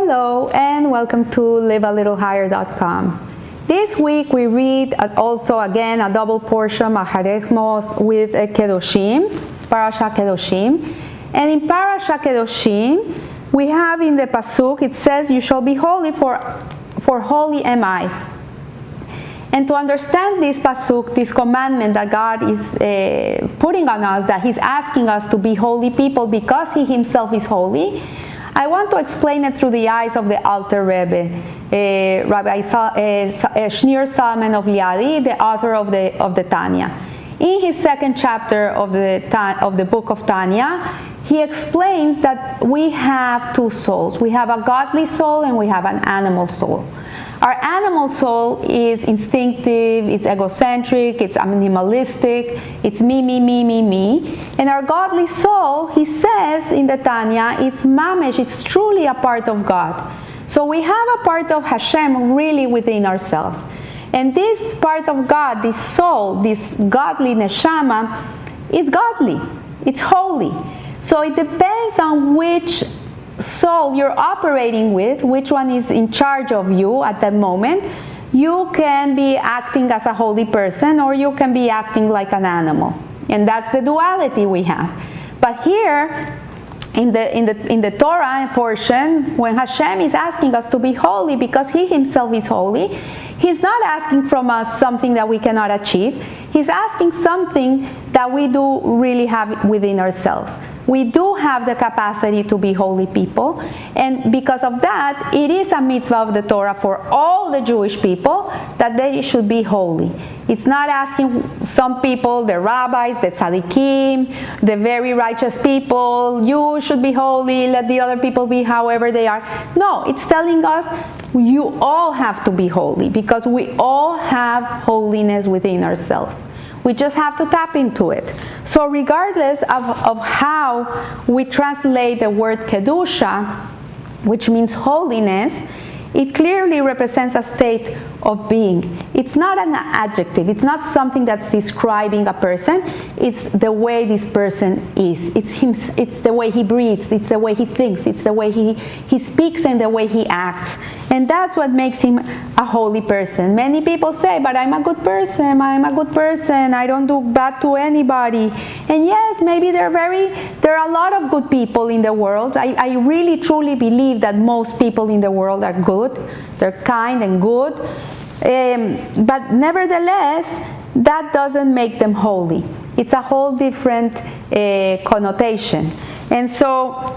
Hello and welcome to livealittlehigher.com. This week we read also again a double portion of Acharei with Kedoshim, Parashat Kedoshim. And in Parashat Kedoshim, we have in the Pasuk, it says, "You shall be holy, for holy am I." And to understand this Pasuk, this commandment that God is putting on us, that He's asking us to be holy people because He Himself is holy, I want to explain it through the eyes of the Alter Rebbe, Rabbi Shneur Salman of Liadi, the author of the Tanya. In his second chapter of the book of Tanya, he explains that we have two souls. We have a godly soul and we have an animal soul. Our animal soul is instinctive, it's egocentric, it's animalistic, it's me, me, me, me, me. And our godly soul, he says in the Tanya, it's mamesh, it's truly a part of God. So we have a part of Hashem really within ourselves. And this part of God, this soul, this godly neshama, is godly, it's holy. So it depends on which soul you're operating with, which one is in charge of you at that moment. You can be acting as a holy person or you can be acting like an animal, and that's the duality we have. But here in the Torah portion, when Hashem is asking us to be holy because He Himself is holy, He's not asking from us something that we cannot achieve. He's asking something that we do really have within ourselves. We do have the capacity to be holy people, and because of that, it is a mitzvah of the Torah for all the Jewish people that they should be holy. It's not asking some people, the rabbis, the tzaddikim, the very righteous people, you should be holy, let the other people be however they are. No, it's telling us you all have to be holy because we all have holiness within ourselves. We just have to tap into it. So regardless of how we translate the word Kedusha, which means holiness, it clearly represents a state of being. It's not an adjective. It's not something that's describing a person. It's the way this person is. It's the way he breathes. It's the way he thinks. It's the way he speaks and the way he acts. And that's what makes him a holy person. Many people say, but I'm a good person. I'm a good person. I don't do bad to anybody. And yes, maybe there are a lot of good people in the world. I really truly believe that most people in the world are good. They're kind and good. But nevertheless, that doesn't make them holy. It's a whole different connotation. And so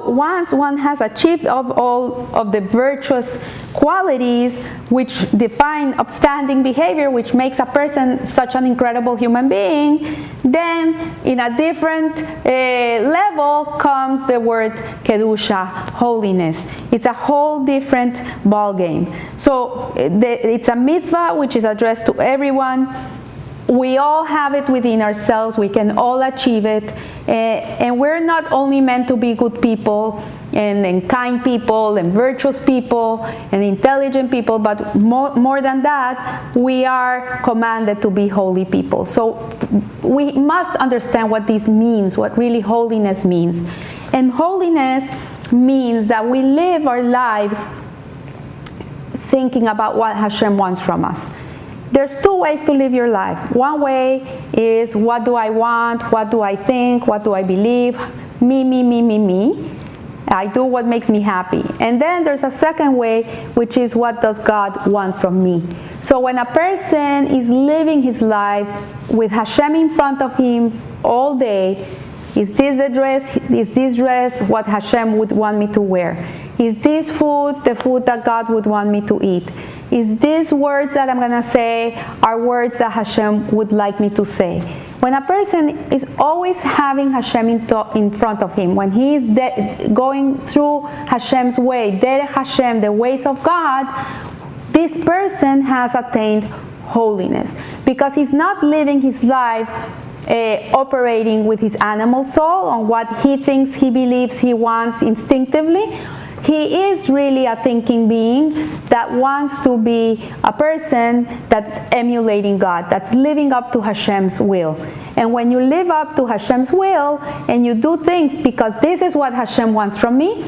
once one has achieved all of the virtuous qualities which define upstanding behavior, which makes a person such an incredible human being, then in a different level comes the word Kedusha, holiness. It's a whole different ballgame. So it's a mitzvah which is addressed to everyone. We all have it within ourselves. We can all achieve it. And we're not only meant to be good people and kind people and virtuous people and intelligent people, but more than that, we are commanded to be holy people. So we must understand what this means, what really holiness means. And holiness means that we live our lives thinking about what Hashem wants from us. There's two ways to live your life. One way is, what do I want? What do I think? What do I believe? Me, me, me, me, me. I do what makes me happy. And then there's a second way, which is, what does God want from me? So when a person is living his life with Hashem in front of him all day, is this the dress? Is this dress what Hashem would want me to wear? Is this food the food that God would want me to eat? Is these words that I'm going to say are words that Hashem would like me to say? When a person is always having Hashem in front of him, when he is going through Hashem's way, Derech Hashem, the ways of God, this person has attained holiness. Because he's not living his life operating with his animal soul on what he thinks, he believes, he wants instinctively. He is really a thinking being that wants to be a person that's emulating God, that's living up to Hashem's will. And when you live up to Hashem's will and you do things because this is what Hashem wants from me,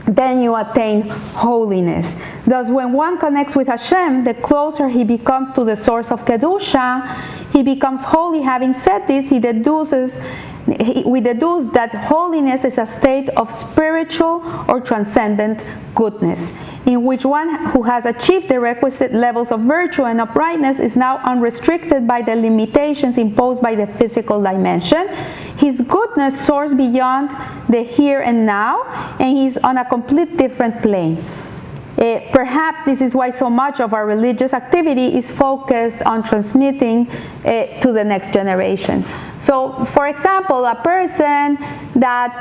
then you attain holiness. Thus, when one connects with Hashem, the closer he becomes to the source of Kedusha, he becomes holy. Having said this, we deduce that holiness is a state of spiritual or transcendent goodness, in which one who has achieved the requisite levels of virtue and uprightness is now unrestricted by the limitations imposed by the physical dimension. His goodness soars beyond the here and now, and he's on a complete different plane. Perhaps this is why so much of our religious activity is focused on transmitting to the next generation. So, for example, a person that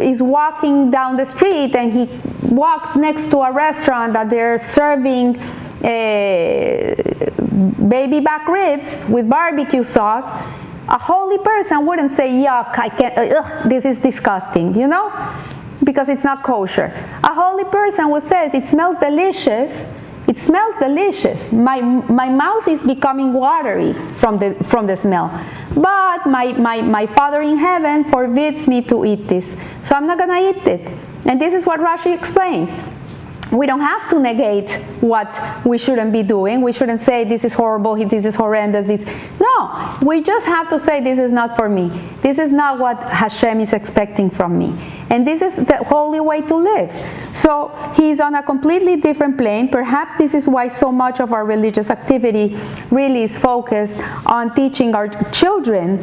is walking down the street and he walks next to a restaurant that they're serving baby back ribs with barbecue sauce, a holy person wouldn't say, yuck, I can't, ugh, this is disgusting, you know? Because it's not kosher. A holy person would say, it smells delicious. It smells delicious. My mouth is becoming watery from the smell. But my Father in heaven forbids me to eat this. So I'm not going to eat it. And this is what Rashi explains. We don't have to negate what we shouldn't be doing. We shouldn't say this is horrible, this is horrendous. No, we just have to say this is not for me. This is not what Hashem is expecting from me. And this is the holy way to live. So he's on a completely different plane. Perhaps this is why so much of our religious activity really is focused on teaching our children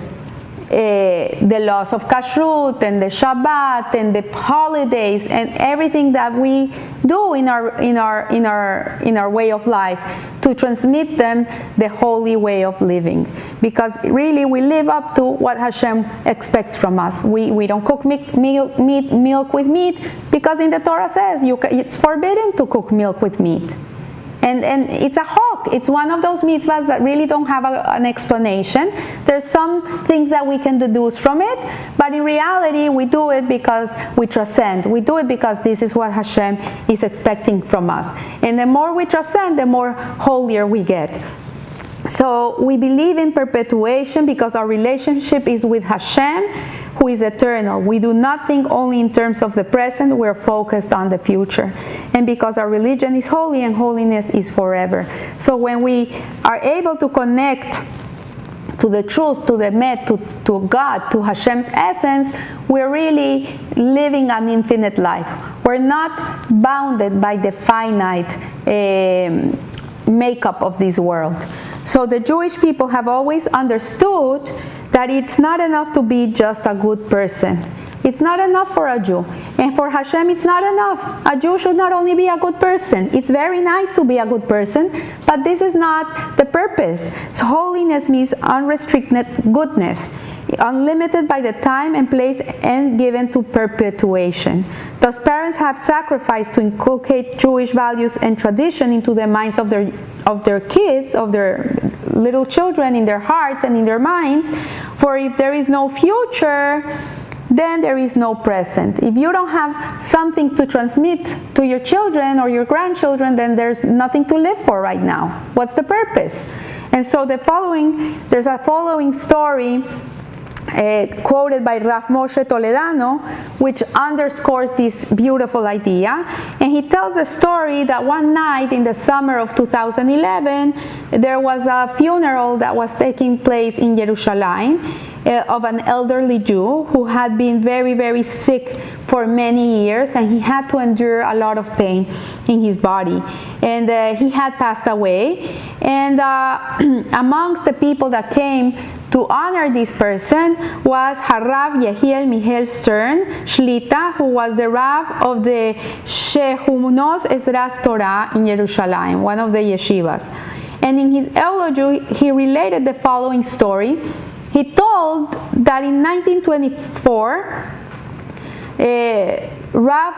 the laws of kashrut and the Shabbat and the holidays and everything that we do in our way of life, to transmit them the holy way of living, because really we live up to what Hashem expects from us. We don't cook milk with meat, because in the Torah says it's forbidden to cook milk with meat. And it's a hawk. It's one of those mitzvahs that really don't have an explanation. There's some things that we can deduce from it, but in reality we do it because we transcend. We do it because this is what Hashem is expecting from us. And the more we transcend, the more holier we get. So we believe in perpetuation because our relationship is with Hashem, who is eternal. We do not think only in terms of the present, we're focused on the future. And because our religion is holy and holiness is forever. So when we are able to connect to the truth, to the Emet, to God, to Hashem's essence, we're really living an infinite life. We're not bounded by the finite makeup of this world. So the Jewish people have always understood that it's not enough to be just a good person. It's not enough for a Jew. And for Hashem, it's not enough. A Jew should not only be a good person. It's very nice to be a good person, but this is not the purpose. So holiness means unrestricted goodness, unlimited by the time and place, and given to perpetuation. Thus, parents have sacrificed to inculcate Jewish values and tradition into the minds of their kids, of their little children, in their hearts and in their minds. For if there is no future, then there is no present. If you don't have something to transmit to your children or your grandchildren, then there's nothing to live for right now. What's the purpose? And so there's a following story quoted by Rav Moshe Toledano, which underscores this beautiful idea. And he tells a story that one night in the summer of 2011, there was a funeral that was taking place in Jerusalem of an elderly Jew who had been very, very sick for many years, and he had to endure a lot of pain in his body. And he had passed away. And amongst the people that came to honor this person was Harav Yehiel Michael Stern Shlita, who was the Rav of the Shehunos Ezras Torah in Jerusalem, one of the yeshivas. And in his eulogy, he related the following story. He told that in 1924, Rav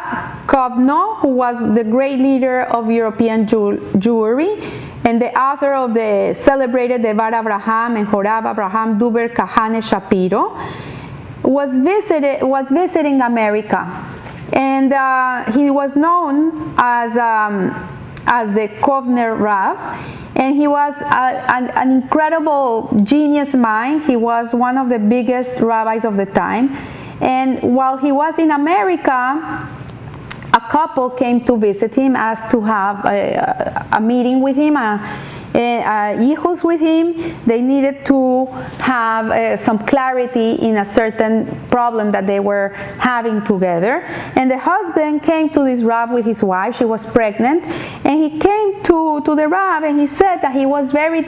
Kovno, who was the great leader of European Jewry and the author of the celebrated Devar Abraham and Horav Abraham Duber Kahane Shapiro, was visiting America, and he was known as the Kovner Rav. And he was an incredible genius mind. He was one of the biggest rabbis of the time. And while he was in America, a couple came to visit him, asked to have a meeting with him, hijos with him. They needed to have some clarity in a certain problem that they were having together. And the husband came to this Rav with his wife. She was pregnant, and he came to the Rav, and he said that he was very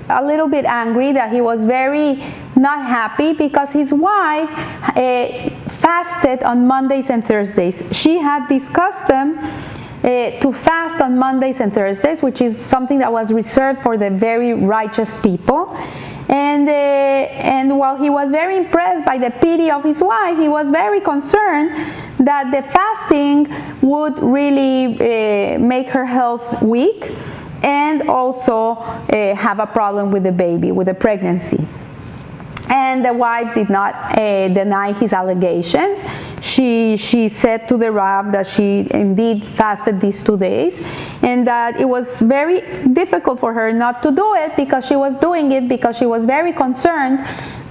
a little bit angry, that he was very not happy because his wife fasted on Mondays and Thursdays. She had this custom to fast on Mondays and Thursdays, which is something that was reserved for the very righteous people. And while he was very impressed by the pity of his wife, he was very concerned that the fasting would really make her health weak, and also have a problem with the baby, with the pregnancy. And the wife did not deny his allegations. She said to the Rav that she indeed fasted these 2 days, and that it was very difficult for her not to do it, because she was doing it because she was very concerned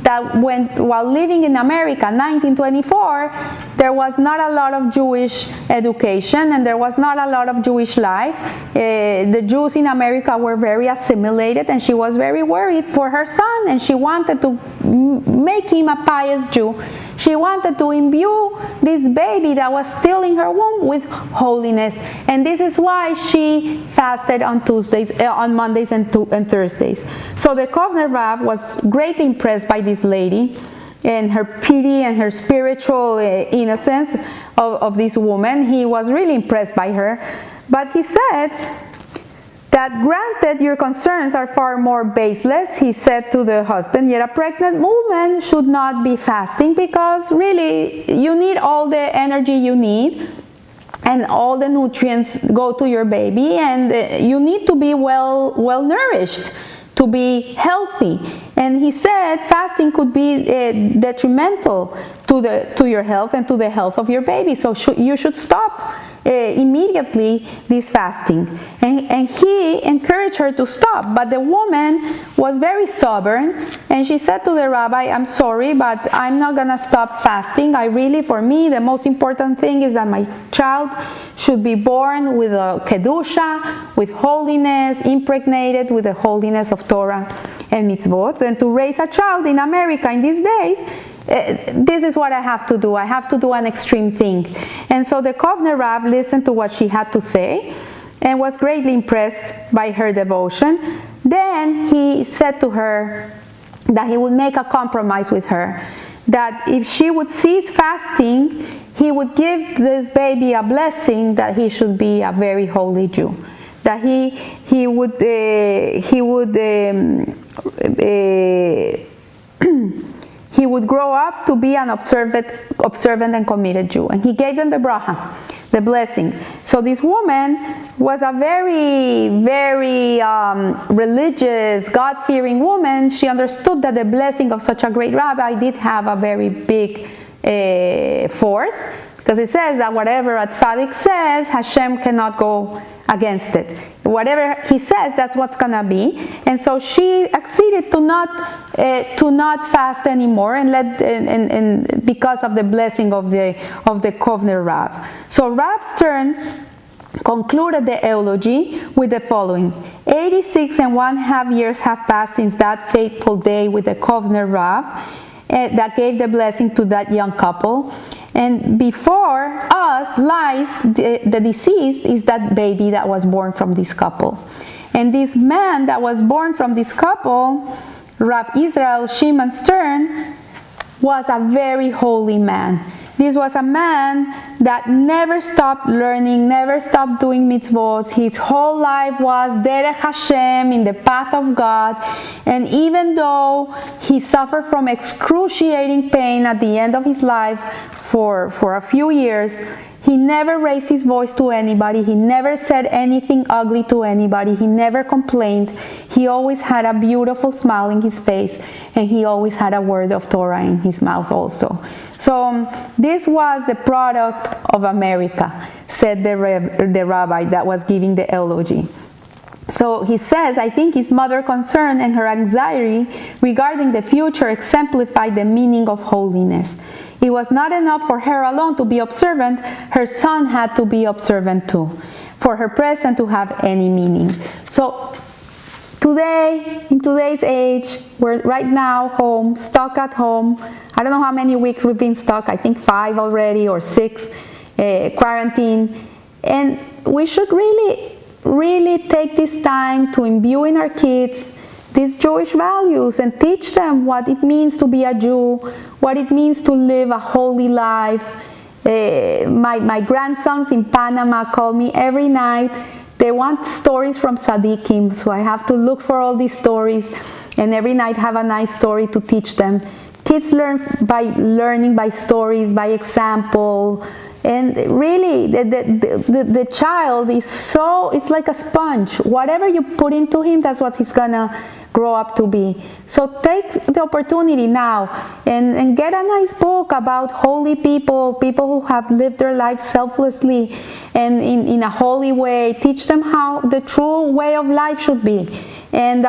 that while living in America, 1924, there was not a lot of Jewish education, and there was not a lot of Jewish life. The Jews in America were very assimilated, and she was very worried for her son, and she wanted to make him a pious Jew. She wanted to imbue this baby that was still in her womb with holiness, and this is why she fasted on on Mondays and Thursdays. So the Kovner Rav was greatly impressed by this lady and her pity and her spiritual innocence of this woman. He was really impressed by her, but he said that granted your concerns are far more baseless, he said to the husband, yet a pregnant woman should not be fasting, because really you need all the energy you need, and all the nutrients go to your baby, and you need to be well nourished to be healthy. And he said fasting could be detrimental to your health and to the health of your baby, so you should stop immediately this fasting. And he encouraged her to stop, but the woman was very stubborn, and she said to the rabbi, I'm sorry, but I'm not gonna stop fasting. For me, the most important thing is that my child should be born with a kedusha, with holiness, impregnated with the holiness of Torah and mitzvot. And to raise a child in America in these days, this is what I have to do. I have to do an extreme thing. And so the Kovner Rav listened to what she had to say and was greatly impressed by her devotion. Then he said to her that he would make a compromise with her, that if she would cease fasting, he would give this baby a blessing that he should be a very holy Jew, that he would grow up to be an observant and committed Jew. And he gave them the bracha, the blessing. So this woman was a very, very religious, God-fearing woman. She understood that the blessing of such a great rabbi did have a very big force, because it says that whatever a tzaddik says, Hashem cannot go against it. Whatever he says, that's what's gonna be. And so she acceded to not fast anymore, and because of the blessing of the Kovner Rav. So Rav Stern concluded the eulogy with the following: 86.5 years have passed since that fateful day with the Kovner Rav that gave the blessing to that young couple. And before us lies the deceased is that baby that was born from this couple. And this man that was born from this couple, Rav Israel Shimon Stern, was a very holy man. This was a man that never stopped learning, never stopped doing mitzvot. His whole life was derech Hashem, in the path of God. And even though he suffered from excruciating pain at the end of his life for a few years, he never raised his voice to anybody. He never said anything ugly to anybody. He never complained. He always had a beautiful smile in his face, and he always had a word of Torah in his mouth also. So this was the product of America, said the rabbi that was giving the eulogy. So he says, I think his mother's concern and her anxiety regarding the future exemplified the meaning of holiness. It was not enough for her alone to be observant. Her son had to be observant too, for her presence to have any meaning. So today, in today's age, we're right now home, stuck at home. I don't know how many weeks we've been stuck. I think 5 already or 6, quarantine. And we should really take this time to imbue in our kids these Jewish values and teach them what it means to be a Jew, what it means to live a holy life. My grandsons in Panama call me every night. They want stories from Tzaddikim, so I have to look for all these stories and every night have a nice story to teach them. Kids learn by learning by stories, by example. And really, the child is it's like a sponge. Whatever you put into him, that's what he's gonna grow up to be. So take the opportunity now and get a nice book about holy people who have lived their lives selflessly and in a holy way. Teach them how the true way of life should be. And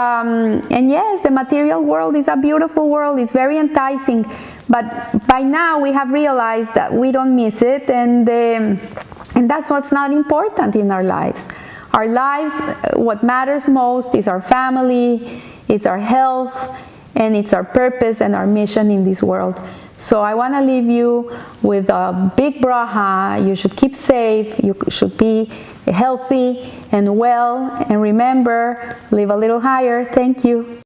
yes, the material world is a beautiful world. It's very enticing. But by now we have realized that we don't miss it, and that's what's not important in our lives. Our lives, what matters most is our family, it's our health, and it's our purpose and our mission in this world. So I want to leave you with a big bracha. You should keep safe, you should be healthy and well, and remember, live a little higher. Thank you.